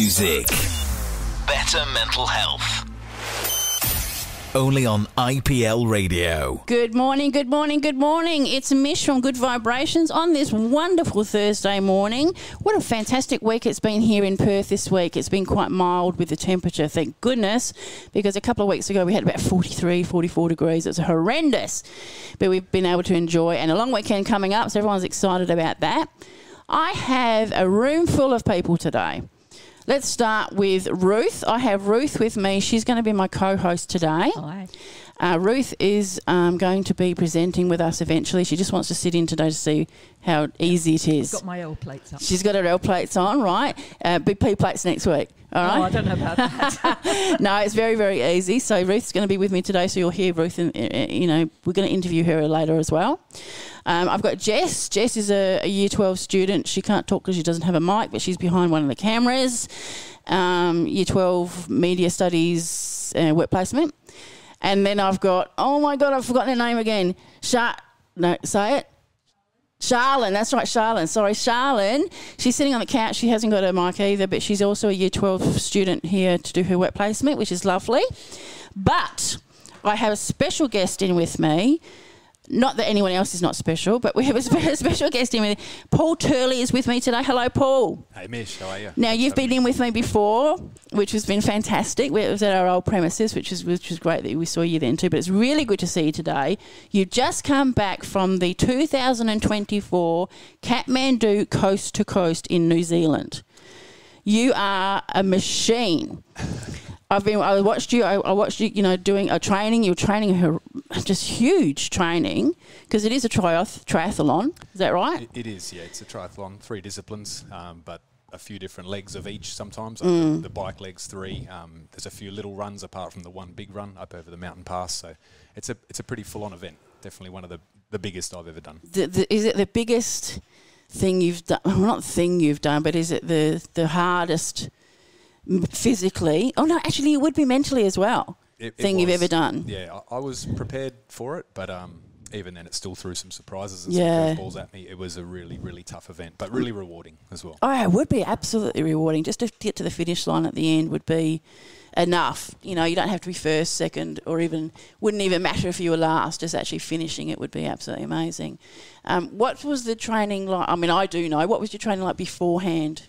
music. Better mental health. Only on IPL Radio. Good morning, good morning, good morning. It's Mish from Good Vibrations on this wonderful Thursday morning. What a fantastic week it's been here in Perth this week. It's been quite mild with the temperature, thank goodness, because a couple of weeks ago we had about 43, 44 degrees. It's horrendous, but we've been able to enjoy, and a long weekend coming up, so everyone's excited about that. I have a room full of people today. Let's start with Ruth. I have Ruth with me. She's going to be my co-host today. Hi. Ruth is going to be presenting with us eventually. She just wants to sit in today to see how easy it is. I've got my L plates on. She's got her L plates on, right? Big P plates next week. All right? Oh, I don't know about that. No, it's very, very easy. So Ruth's going to be with me today, so you'll hear Ruth, and we're going to interview her later as well. I've got Jess. Jess is a Year 12 student. She can't talk because she doesn't have a mic, but she's behind one of the cameras. Year 12 Media Studies Work Placement. And then I've got, oh my God, I've forgotten her name again. Say it. Charlene, that's right, Charlene. Sorry, Charlene. She's sitting on the couch. She hasn't got a mic either, but she's also a Year 12 student here to do her work placement, which is lovely. But I have a special guest in with me. Not that anyone else is not special, but we have a special guest in with me. Paul Turley is with me today. Hello, Paul. Hey, Mish, how are you? Now, you've been in with me before, which has been fantastic. It was at our old premises, which was great that we saw you then too, but it's really good to see you today. You've just come back from the 2024 Kathmandu Coast to Coast in New Zealand. You are a machine. I watched you, doing a training. You were training her, just huge training, because it is a triathlon. Is that right? It is, yeah. It's a triathlon, 3 disciplines, but a few different legs of each sometimes. The bike legs 3. There's a few little runs apart from the one big run up over the mountain pass. So it's a pretty full-on event. Definitely one of the biggest I've ever done. Is it the biggest thing you've done? Well, not thing you've done, but is it the hardest physically? Oh no, actually it would be mentally as well. You've ever done. Yeah, I was prepared for it, but even then it still threw some surprises and some curveballs at me. It was a really, really tough event, but really rewarding as well. Oh, it would be absolutely rewarding. Just to get to the finish line at the end would be enough. You don't have to be first, second, or wouldn't even matter if you were last. Just actually finishing it would be absolutely amazing. What was the training like? I mean, I do know. What was your training like beforehand?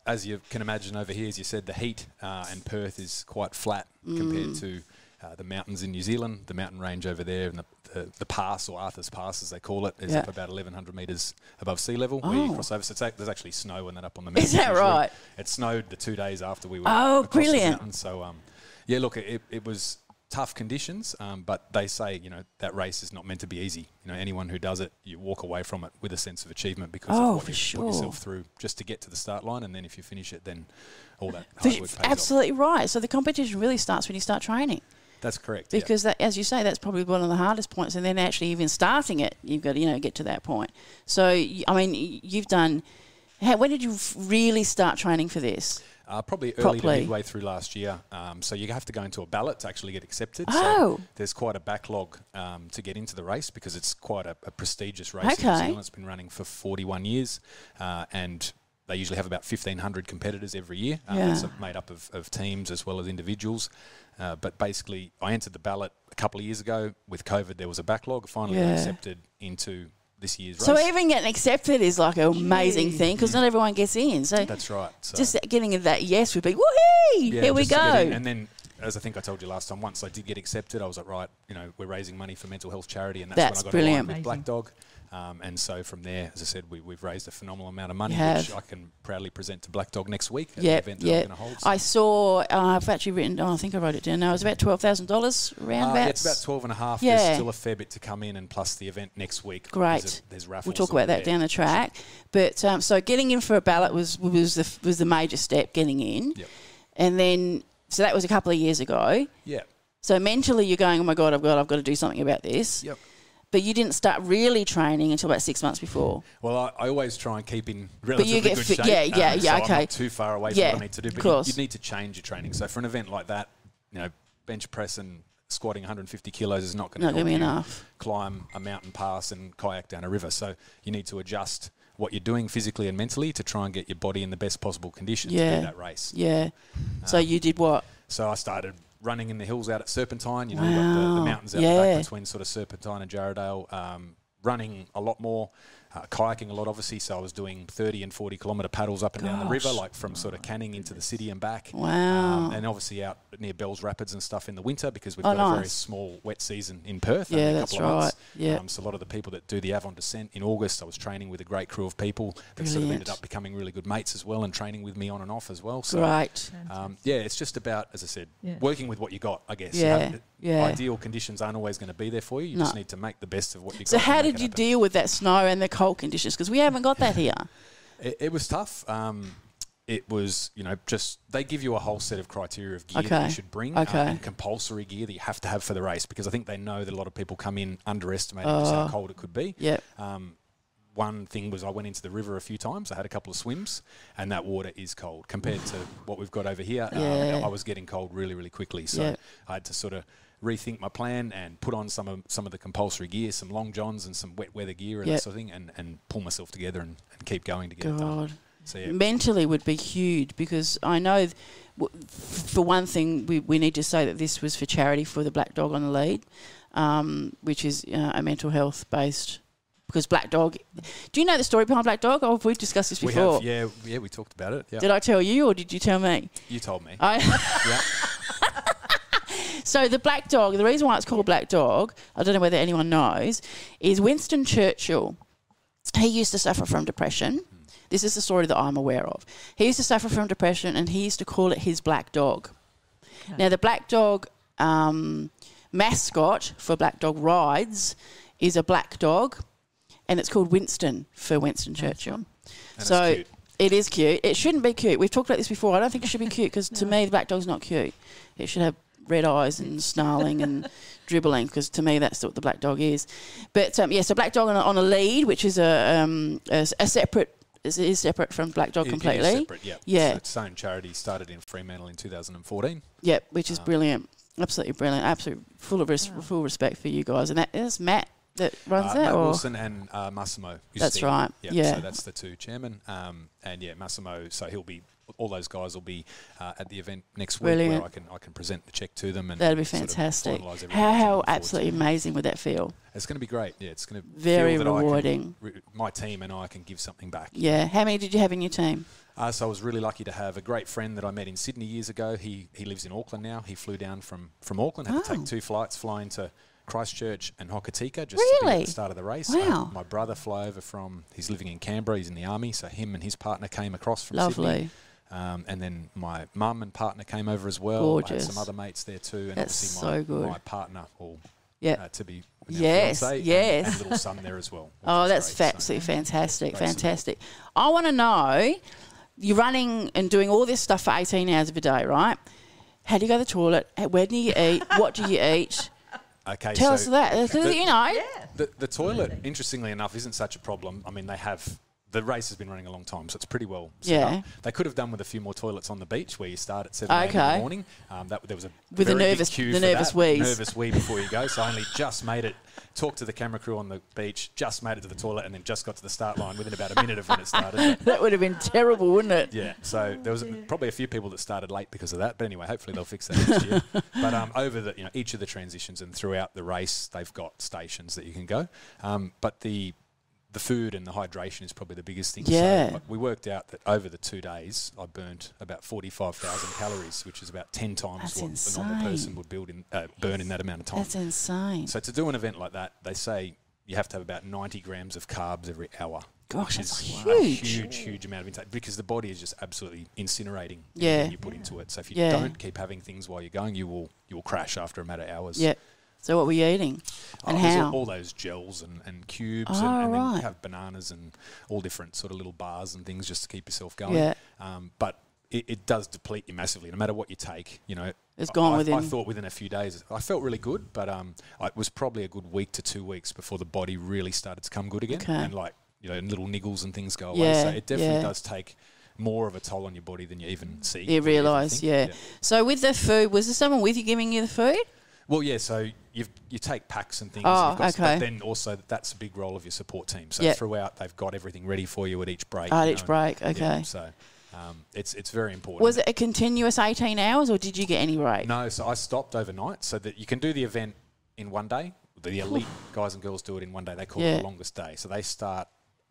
As you can imagine over here, as you said, the heat and Perth is quite flat compared to the mountains in New Zealand. The mountain range over there and the pass, or Arthur's Pass as they call it, is up about 1,100 metres above sea level where you cross over. So there's actually snow when that up on the mountain. Is that right? It snowed the 2 days after we were across brilliant. the mountain. So, look, it was tough conditions, but they say, that race is not meant to be easy. Anyone who does it, you walk away from it with a sense of achievement because of what you put yourself through just to get to the start line, and then if you finish it, then all that hard work pays absolutely off. Right. So the competition really starts when you start training. That's correct. Because that, as you say, that's probably one of the hardest points, and then actually even starting it, you've got to get to that point. So I mean, you've done. When did you really start training for this? Probably early to midway through last year. So you have to go into a ballot to actually get accepted. Oh. So there's quite a backlog to get into the race because it's quite a prestigious race in New Zealand. It's been running for 41 years and they usually have about 1,500 competitors every year. It's made up of teams as well as individuals. But basically, I entered the ballot a couple of years ago. With COVID, there was a backlog. Finally got accepted into this year's race. So even getting accepted is like an amazing thing because not everyone gets in. So that's right. So just getting that yes would be, woohoo, here we go. And then, as I think I told you last time, once I did get accepted, I was like, right, we're raising money for mental health charity, and that's when I got aligned with Black Dog. And so from there, as I said, we've raised a phenomenal amount of money, which I can proudly present to Black Dog next week at the event that I'm going to hold. So. I saw, I've actually written, I think I wrote it down now, it was about $12,000 round about. It's about 12.5. Yeah. There's still a fair bit to come in, and plus the event next week. Great. There's raffles. We'll talk about that down the track. But so getting in for a ballot was the major step, getting in. Yep. And then, so that was a couple of years ago. Yeah. So mentally you're going, oh my God, I've got to do something about this. Yep. But you didn't start really training until about 6 months before. Well, I always try and keep in relatively good shape. Yeah, so okay. I'm not too far away from what I need to do. But you need to change your training. So for an event like that, bench press and squatting 150 kilos is not going to help you enough. Climb a mountain pass and kayak down a river. So you need to adjust what you're doing physically and mentally to try and get your body in the best possible condition to do that race. Yeah. So you did what? So I started running in the hills out at Serpentine. You know, you've got the mountains out the back between sort of Serpentine and Jarradale. Running a lot more. Kayaking a lot, obviously, so I was doing 30 and 40 kilometre paddles up and down the river, like from sort of Canning into the city and back. Wow. And obviously out near Bells Rapids and stuff in the winter because we've got a very small wet season in Perth. Yeah, only a that's couple of months. Yeah. So a lot of the people that do the Avon Descent in August, I was training with a great crew of people that sort of ended up becoming really good mates as well and training with me on and off as well. So, Great. it's just about, as I said, working with what you got, I guess. Ideal conditions aren't always going to be there for you. You just need to make the best of what you got. So how did you deal with that snow and the cold conditions? Because we haven't got that here. It was tough. It was, just they give you a whole set of criteria of gear that you should bring and compulsory gear that you have to have for the race because I think they know that a lot of people come in underestimating just how cold it could be. Yep. One thing was I went into the river a few times. I had a couple of swims and that water is cold compared to what we've got over here. I was getting cold really, really quickly. So I had to sort of rethink my plan and put on some of the compulsory gear, some long johns and some wet weather gear and that sort of thing and pull myself together and keep going to get it done. So, mentally would be huge because I know, for one thing, we need to say that this was for charity for the Black Dog on the Lead, which is a mental health based. Because Black Dog, do you know the story behind Black Dog? Oh, we've discussed this before. We have, yeah, we talked about it. Yeah. Did I tell you or did you tell me? You told me. Yeah. So the Black Dog, the reason why it's called Black Dog, I don't know whether anyone knows, is Winston Churchill. He used to suffer from depression. This is the story that I'm aware of. He used to suffer from depression and he used to call it his Black Dog. Okay. Now, the Black Dog mascot for Black Dog rides is a black dog and it's called Winston for Winston Churchill. So it is cute. It shouldn't be cute. We've talked about this before. I don't think it should be cute because to me the Black Dog's not cute. It should have red eyes and snarling and dribbling because to me that's what the Black Dog is. But so Black Dog on a lead, which is a separate. It is separate from Black Dog completely. It is separate, yeah. So its own charity started in Fremantle in 2014. Yep, which is brilliant. Absolutely brilliant. Absolutely full respect for you guys. And that is Matt that runs that? Matt Wilson and Massimo. That's right. Yeah. So that's the two chairmen. Massimo, so he'll be... All those guys will be at the event next week where I can present the check to them. And that'll be fantastic. Sort of how absolutely amazing would that feel? It's going to be great. Yeah, it's going to very feel rewarding. My team and I can give something back. Yeah. How many did you have in your team? So I was really lucky to have a great friend that I met in Sydney years ago. He lives in Auckland now. He flew down from Auckland, had to take 2 flights, flying to Christchurch and Hokitika just to be at the start of the race. Wow. My brother flew over he's living in Canberra, he's in the army, so him and his partner came across from Lovely. Sydney. And then my mum and partner came over as well. Gorgeous. I had some other mates there too. And that's obviously my partner, to be yes. And little son there as well. Oh, that's absolutely fantastic. Fantastic. I want to know, you're running and doing all this stuff for 18 hours of a day, right? How do you go to the toilet? Where do you eat? What do you eat? Okay, Tell us that. The toilet, interestingly enough, isn't such a problem. I mean, the race has been running a long time, so it's pretty well set up. They could have done with a few more toilets on the beach where you start at 7 a.m. in the morning. There was a with very nervous wheeze. Nervous wee before you go. So I only just made it, talked to the camera crew on the beach, just made it to the toilet, and then just got to the start line within about a minute of when it started. That would have been terrible, wouldn't it? Yeah. So there was probably a few people that started late because of that. But anyway, hopefully they'll fix that next year. But over each of the transitions and throughout the race, they've got stations that you can go. But the food and the hydration is probably the biggest thing. Yeah. So we worked out that over the 2 days, I burnt about 45,000 calories, which is about 10 times what a normal person would burn in that amount of time. That's insane. So to do an event like that, they say you have to have about 90 grams of carbs every hour. Gosh, which that's is huge. a huge amount of intake because the body is just absolutely incinerating everything you put into it. So if you don't keep having things while you're going, you will crash after a matter of hours. Yeah. So what were you eating and how? All those gels and cubes and then you have bananas and all different sort of little bars and things just to keep yourself going. Yeah. But it does deplete you massively. No matter what you take, it's gone within. I thought within a few days. I felt really good, but it was probably a good week to 2 weeks before the body really started to come good again. Okay. And and little niggles and things go away. So it definitely does take more of a toll on your body than you even see. You realise, yeah. So with the food, was there someone with you giving you the food? Well, yeah, so you take packs and things. Oh, you've got, okay. But then also that's a big role of your support team. So Yep. throughout, they've got everything ready for you at each break. At each break, okay. Yeah, so it's very important. Was it a continuous 18 hours or did you get any break? No, so I stopped overnight so that you can do the event in one day. The elite guys and girls do it in one day. They call it the longest day. So they start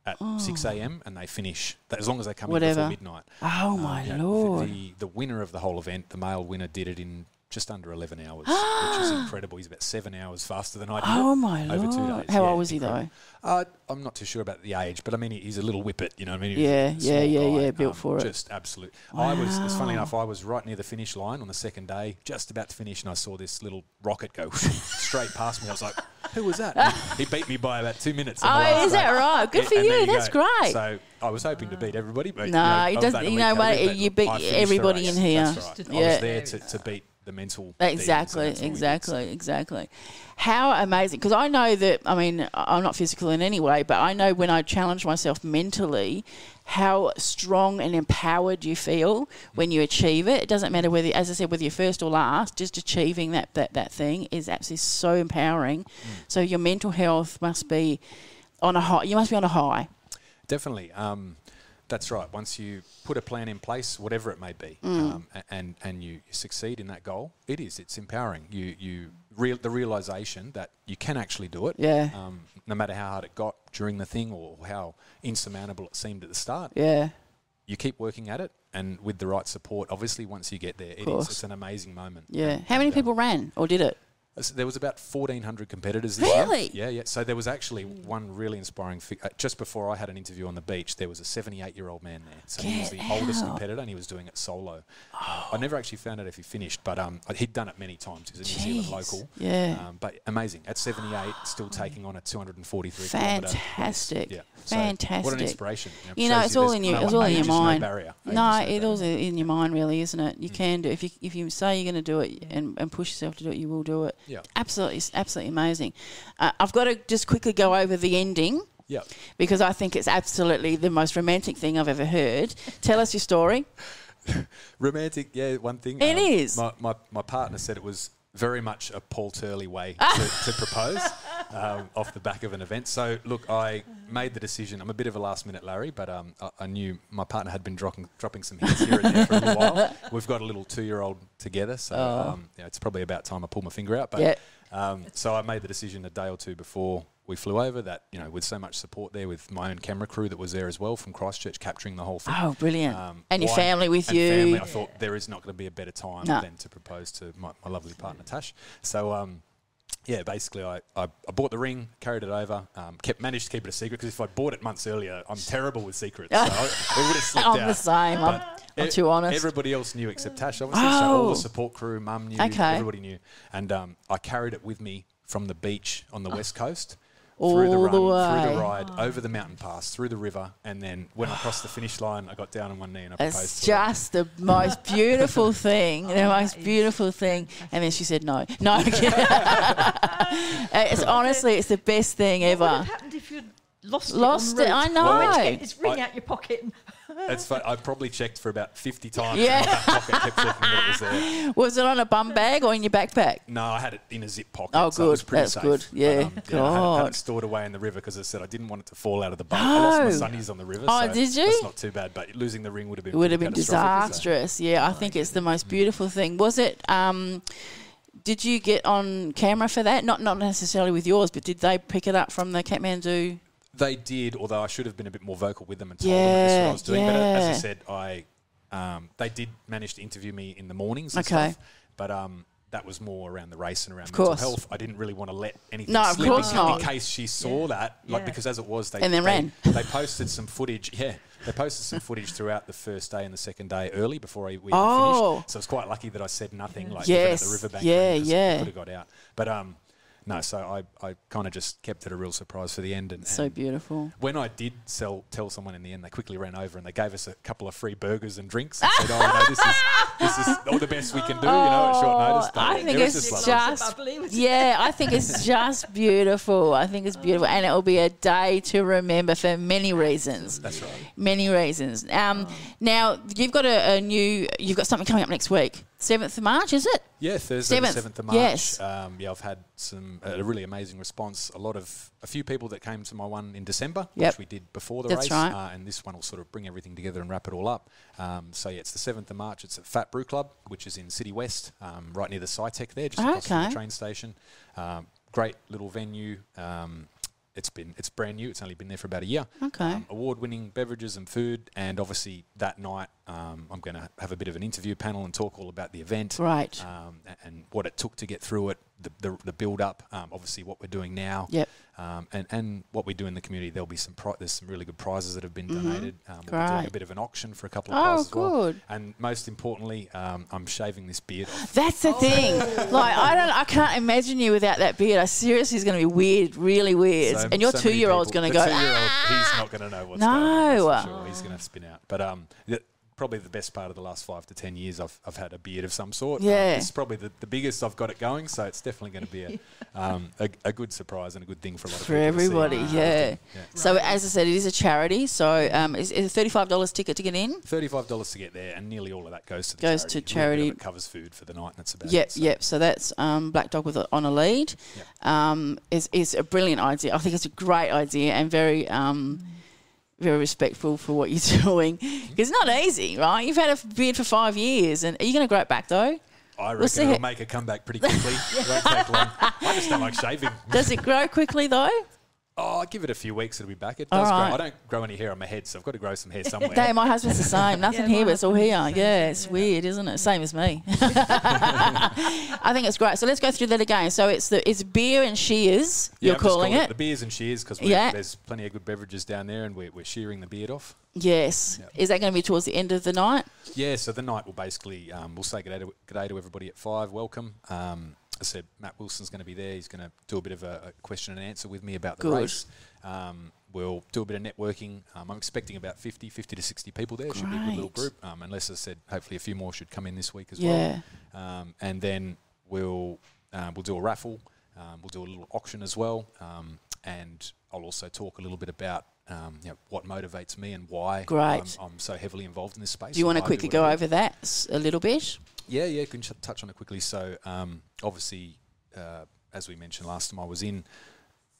at 6 a.m. and they finish, as long as they come in before midnight. Oh, my Lord. The winner of the whole event, the male winner, did it in just under 11 hours, which is incredible. He's about 7 hours faster than I did. Oh, my over Lord. 2 days. How old was he, though? I'm not too sure about the age, but I mean, he's a little whippet, you know what I mean? Yeah, built for it. Just absolute. Wow. It's funny enough, I was right near the finish line on the second day, just about to finish, and I saw this little rocket go straight past me. I was like, who was that? He beat me by about 2 minutes. Oh, is that right? Good for you. That's great. So I was hoping to beat everybody, but he doesn't. You know what? You beat everybody in here. That's right. I was there to beat the mental. Exactly. How amazing. Because I know that, I mean, I'm not physical in any way, but I know when I challenge myself mentally, how strong and empowered you feel when you achieve it. It doesn't matter whether, as I said, whether you're first or last, just achieving that thing is absolutely so empowering. So your mental health must be on a high. You must be on a high. Definitely. That's right. Once you put a plan in place, whatever it may be, and you succeed in that goal, it's empowering. The realisation that you can actually do it. Yeah. No matter how hard it got during the thing or how insurmountable it seemed at the start. Yeah. You keep working at it, and with the right support, obviously, once you get there, it's an amazing moment. Yeah. How many people ran or did it? There was about 1,400 competitors this year. Really? Yeah. So there was actually one really inspiring just before I had an interview on the beach, there was a 78-year-old man there. So he was the oldest competitor, and he was doing it solo. I never actually found out if he finished, but he'd done it many times. He's a New Zealand local. Yeah. But amazing. At 78, still taking on a 243 Fantastic. Yeah. What an inspiration. You know, it's all in your mind. No barrier. It's all in your mind, really, isn't it? You can do it. If you say you're going to do it and push yourself to do it, you will do it. Yeah. Absolutely amazing. I've got to just quickly go over the ending. Yeah. Because I think it's absolutely the most romantic thing I've ever heard. Tell us your story. Romantic, yeah, one thing. It is. My partner said it was very much a Paul Turley way to propose off the back of an event. So, look, I made the decision. I'm a bit of a last-minute Larry, but I knew my partner had been dropping some hints here and there for a little while. We've got a little 2-year-old together, so it's probably about time I pull my finger out. But so I made the decision a day or two before we flew over that, you know, with so much support there with my own camera crew that was there as well from Christchurch capturing the whole thing. Oh, brilliant. And your family with you. Family, I thought there is not going to be a better time than to propose to my lovely partner, Tash. So, basically I bought the ring, carried it over, managed to keep it a secret because if I bought it months earlier, I'm terrible with secrets. So it would have slipped out. I'm the same. I'm too honest. Everybody else knew except Tash, obviously. So all the support crew, Mum knew, everybody knew. And I carried it with me from the beach on the West Coast. Through the ride, over the mountain pass, through the river, and then when I crossed the finish line, I got down on one knee and I proposed to her. It's just the most beautiful thing, And then she said no. No. It's honestly, it's the best thing ever. What would have happened if you'd lost it? I know. It's ring out your pocket. It's fun. I probably checked for about 50 times. Yeah. In my back pocket, kept checking that it was there. Was it on a bum bag or in your backpack? No, I had it in a zip pocket. Oh, so good. it was pretty That's safe. good. Yeah. But, I had it stored away in the river because I said I didn't want it to fall out of the boat. I lost my sunnies on the river. Oh, so did you? That's not too bad, but losing the ring would have been disastrous. So. Yeah, I think it's the most beautiful thing. Was it? Did you get on camera for that? Not necessarily with yours, but did they pick it up from the Kathmandu? They did, although I should have been a bit more vocal with them and told them that's what I was doing. But as I said, they did manage to interview me in the mornings and stuff. But that was more around the race and around mental health. I didn't really want to let anything slip in case she saw that. Because as it was, they posted some footage. Yeah, they posted some footage throughout the first day and the second day early before we even finished. So it's quite lucky that I said nothing even at the riverbank. Could have got out. But no, so I kind of just kept it a real surprise for the end. And so beautiful. When I did tell someone in the end, they quickly ran over and they gave us a couple of free burgers and drinks and said, this is all the best we can do, at short notice. But I think I think it's just beautiful. I think it's beautiful. And it will be a day to remember for many reasons. That's right. Many reasons. Now, you've got you've got something coming up next week. 7th of March, is it? Yeah, Thursday, 7th of March. Yes. I've had a really amazing response. A few people that came to my one in December, Yep. which we did before the That's race. right. And this one will sort of bring everything together and wrap it all up. It's the 7th of March. It's at Fat Brew Club, which is in City West, right near the SciTech there, just across from the train station. Great little venue. It's brand new. It's only been there for about a year. Okay. Award-winning beverages and food, and obviously that night I'm going to have a bit of an interview panel and talk all about the event, Right. And what it took to get through it, the build-up, obviously what we're doing now, Yep. and what we do in the community. There'll be there's some really good prizes that have been donated. We'll be Great. doing a bit of an auction for a couple of prizes as well. Good. And most importantly, I'm shaving this beard off. That's the thing. Like, I can't imagine you without that beard. I seriously, it's going to be weird, really weird. And your 2-year-old's going to go, The 2-year-old, he's not going to know what's going on. No. That's for sure. He's going to spin out. But probably the best part of the last 5 to 10 years, I've had a beard of some sort. Yeah. It's probably the biggest I've got it going, so it's definitely going to be a good surprise and a good thing for a lot of for people everybody, to see. yeah. So as I said, it is a charity. So is it a $35 ticket to get in? $35 to get there, and nearly all of that goes to the Goes charity. to A little charity. bit of it covers food for the night, and that's about Yep, it. So. yep. So that's Black Dog on a lead. Yep. Is a brilliant idea. I think it's a great idea and very very respectful for what you're doing. Because it's not easy, right? You've had a beard for 5 years, and are you going to grow it back though? I reckon it'll make a comeback pretty quickly. It won't take long. I just don't like shaving. Does it grow quickly though? Oh, I'll give it a few weeks, it'll be back. It All does right. grow. I don't grow any hair on my head, so I've got to grow some hair somewhere. Dave, my husband's the same. Nothing here, but it's all here. Yeah, it's weird, isn't it? Same as me. I think it's great. So let's go through that again. So it's beer and shears, you're I'm just calling it. The beers and shears, because there's plenty of good beverages down there, and we're shearing the beard off. Yes. Yep. Is that going to be towards the end of the night? Yeah, so the night will basically, we'll say good day to everybody at 5, welcome. I said Matt Wilson's going to be there. He's going to do a bit of a question and answer with me about the race. We'll do a bit of networking. I'm expecting about 50 to 60 people there. It should be a good little group. Unless, as I said, hopefully a few more should come in this week as well. And then we'll do a raffle. We'll do a little auction as well. And I'll also talk a little bit about what motivates me and why I'm so heavily involved in this space. Do you want to quickly go over that a little bit? Yeah, you can touch on it quickly. So, obviously, as we mentioned last time I was in,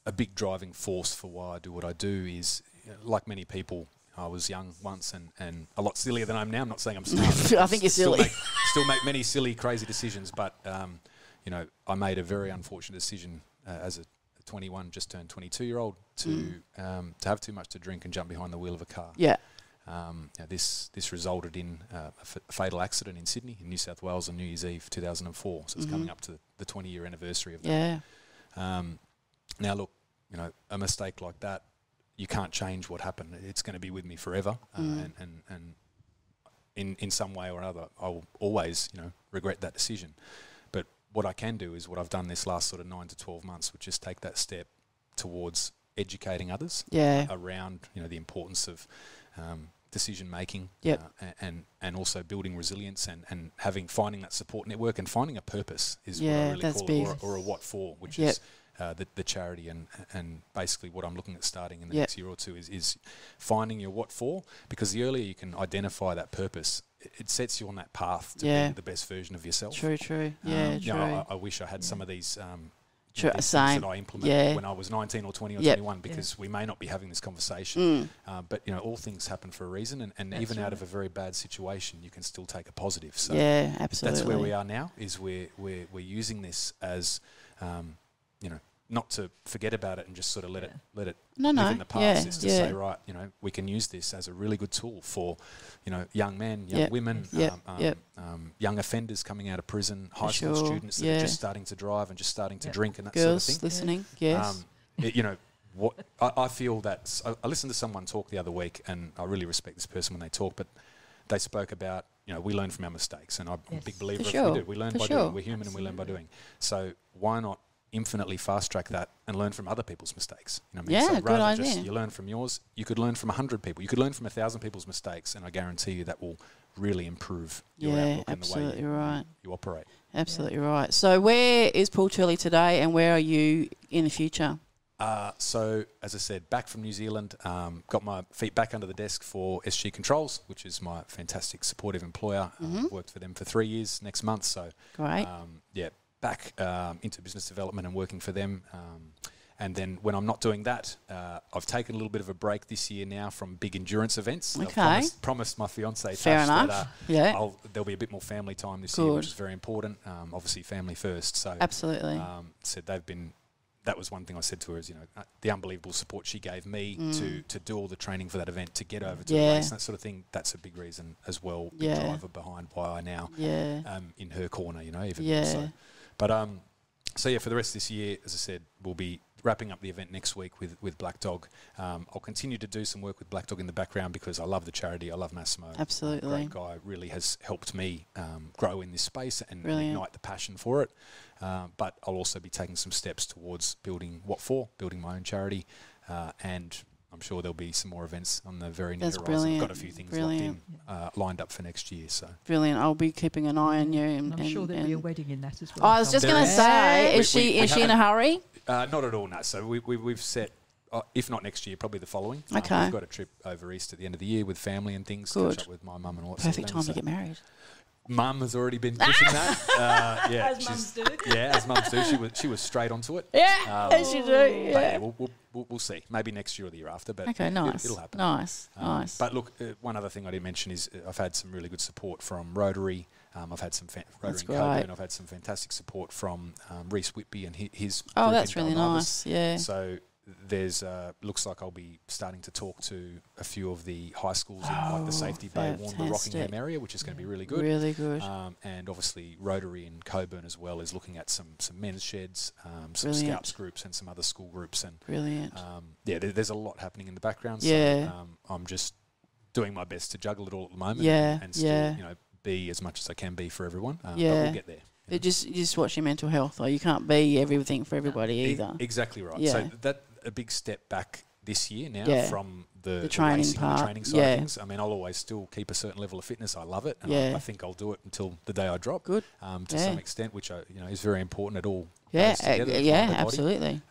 a big driving force for why I do what I do is, like many people, I was young once and a lot sillier than I am now. I'm not saying I'm smart. I think you're silly. Still make many silly, crazy decisions, but, I made a very unfortunate decision as a 21, just turned 22-year-old to have too much to drink and jump behind the wheel of a car. Yeah. This resulted in a fatal accident in Sydney, in New South Wales, on New Year's Eve 2004. So it's coming up to the 20-year anniversary of that. Yeah. Now, look, a mistake like that, you can't change what happened. It's going to be with me forever, and in some way or another, I will always, regret that decision. But what I can do is what I've done this last sort of 9 to 12 months, which is take that step towards educating others around, the importance of decision making, and also building resilience and finding that support network and finding a purpose is what I really call it, or a what for, which is the charity and basically what I'm looking at starting in the next year or two is finding your what for, because the earlier you can identify that purpose, it sets you on that path to be the best version of yourself. True. Yeah, true. I wish I had some of these Same. things that I implemented when I was 19 or 20 or 21, because we may not be having this conversation. But, all things happen for a reason, and even out of a very bad situation, you can still take a positive. So absolutely. That's where we are now, is we're using this as, not to forget about it and just sort of let it live in the past. It's to say, right, we can use this as a really good tool for, young men, young women, young offenders coming out of prison, high school students that are just starting to drive and just starting to drink and that Girls sort of thing. Listening, yes. What I feel that I listened to someone talk the other week, and I really respect this person when they talk, but they spoke about, we learn from our mistakes, and I'm a big believer of we do. We learn by doing. We're human and we learn by doing. So why not infinitely fast track that and learn from other people's mistakes? So good idea. Just you learn from yours, you could learn from 100 people. You could learn from 1,000 people's mistakes, and I guarantee you that will really improve your outlook and the way you operate. Absolutely right. So where is Paul Turley today, and where are you in the future? So, as I said, back from New Zealand, got my feet back under the desk for SG Controls, which is my fantastic supportive employer. Worked for them for 3 years next month. So, great. Back into business development and working for them. And then when I'm not doing that, I've taken a little bit of a break this year now from big endurance events. Okay. I've promised my fiancée Fair Tash enough. that there'll be a bit more family time this year, which is very important. Obviously, family first. So absolutely. Said they've been. That was one thing I said to her is, the unbelievable support she gave me to do all the training for that event, to get over to the race and that sort of thing. That's a big reason as well, big driver behind why I now in her corner, even. So. But, for the rest of this year, as I said, we'll be wrapping up the event next week with Black Dog. I'll continue to do some work with Black Dog in the background because I love the charity. I love Massimo. Absolutely. Great guy. Really has helped me grow in this space and ignite the passion for it. But I'll also be taking some steps towards building my own charity. And I'm sure there'll be some more events on the very near horizon. Brilliant. I've got a few things locked in, lined up for next year. So brilliant. I'll be keeping an eye on you. And I'm sure there'll be a wedding in that as well. I was just going to say, is she in a hurry? Not at all, no. So we've set, if not next year, probably the following. Okay. We've got a trip over East at the end of the year with family and things. Good. Catch up with my mum and all that. Perfect time to get married. Mum has already been pushing that. As mums do. Yeah, as mums do. She was straight onto it. Yeah, as you do. Yeah. We'll see. Maybe next year or the year after. But okay, nice. It'll happen. Nice. But look, one other thing I didn't mention is I've had some really good support from Rotary. I've had some Rotary in Coburn. I've had some fantastic support from Reece Whitby and his. Oh, that's really nice. Yeah. So there's looks like I'll be starting to talk to a few of the high schools in like the Safety Bay, Warrnambool, Rockingham area, which is going to be really good. Really good. And obviously Rotary in Coburn as well is looking at some men's sheds, some scouts groups and some other school groups. And brilliant. There's a lot happening in the background. Yeah. So I'm just doing my best to juggle it all at the moment. And still, be as much as I can be for everyone. But we'll get there. But just watch your mental health, though. You can't be everything for everybody either. Exactly right. Yeah. So that a big step back this year now from the training racing part. and the training side of things. I mean, I'll always still keep a certain level of fitness. I love it. And I think I'll do it until the day I drop. Good. To some extent, which is very important at all. Absolutely.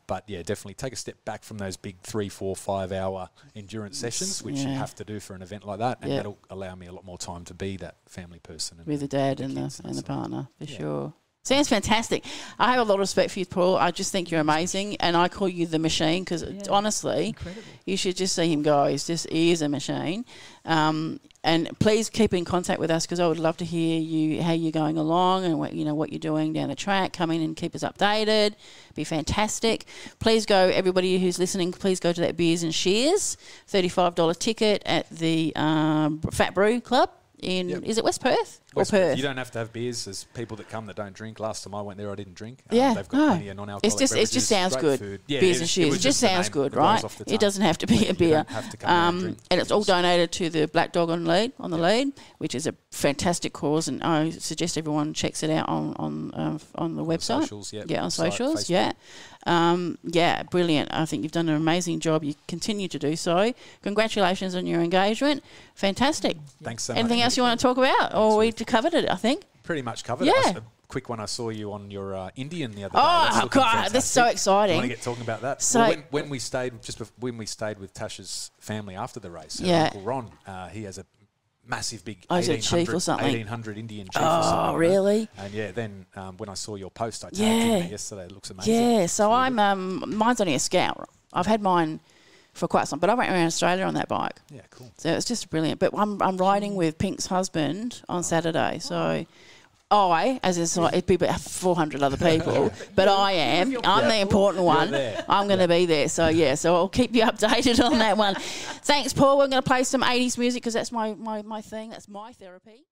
But definitely take a step back from those big 3, 4, 5 hour endurance sessions, which you have to do for an event like that, and that'll allow me a lot more time to be that family person with the dad and the partner for sure. Sounds fantastic. I have a lot of respect for you, Paul. I just think you're amazing, and I call you the machine because honestly, incredible. You should just see him go. He is a machine. And please keep in contact with us because I would love to hear how you're going along and what you're doing down the track. Come in and keep us updated. Be fantastic. Please go, everybody who's listening. Please go to that Beers and Shears, $35 ticket at the Fat Brew Club. Is it West Perth or Perth? You don't have to have beers. There's people that come that don't drink. Last time I went there, I didn't drink. They've got plenty of non-alcoholic beverages. It just sounds good. Food. Beers and Shears. It just sounds good, right? It doesn't have to be a beer. You don't have to come and drink. And it's all donated to the Black Dog on the lead, which is a fantastic cause. And I suggest everyone checks it out on the website. On socials, on socials, Facebook. Brilliant. I think you've done an amazing job. You continue to do so. Congratulations on your engagement. Fantastic. Thanks so much. Anything else you want to talk about? Or we covered it, I think. Pretty much covered it. A quick one, I saw you on your Indian the other day. Oh, God, that's so exciting. I want to get talking about that. So when we stayed with Tasha's family after the race, Uncle Ron, he has a massive big 1800 Indian chief or something. Oh, really? And then when I saw your post, I tagged him yesterday. It looks amazing. Yeah, so I'm mine's only a Scout. I've had mine for quite some, but I went around Australia on that bike. Yeah, cool. So it's just brilliant. But I'm riding with Pink's husband on Saturday, so it'd be about 400 other people, but I'm the important one. I'm going to be there. So I'll keep you updated on that one. Thanks, Paul. We're going to play some 80s music because that's my thing. That's my therapy.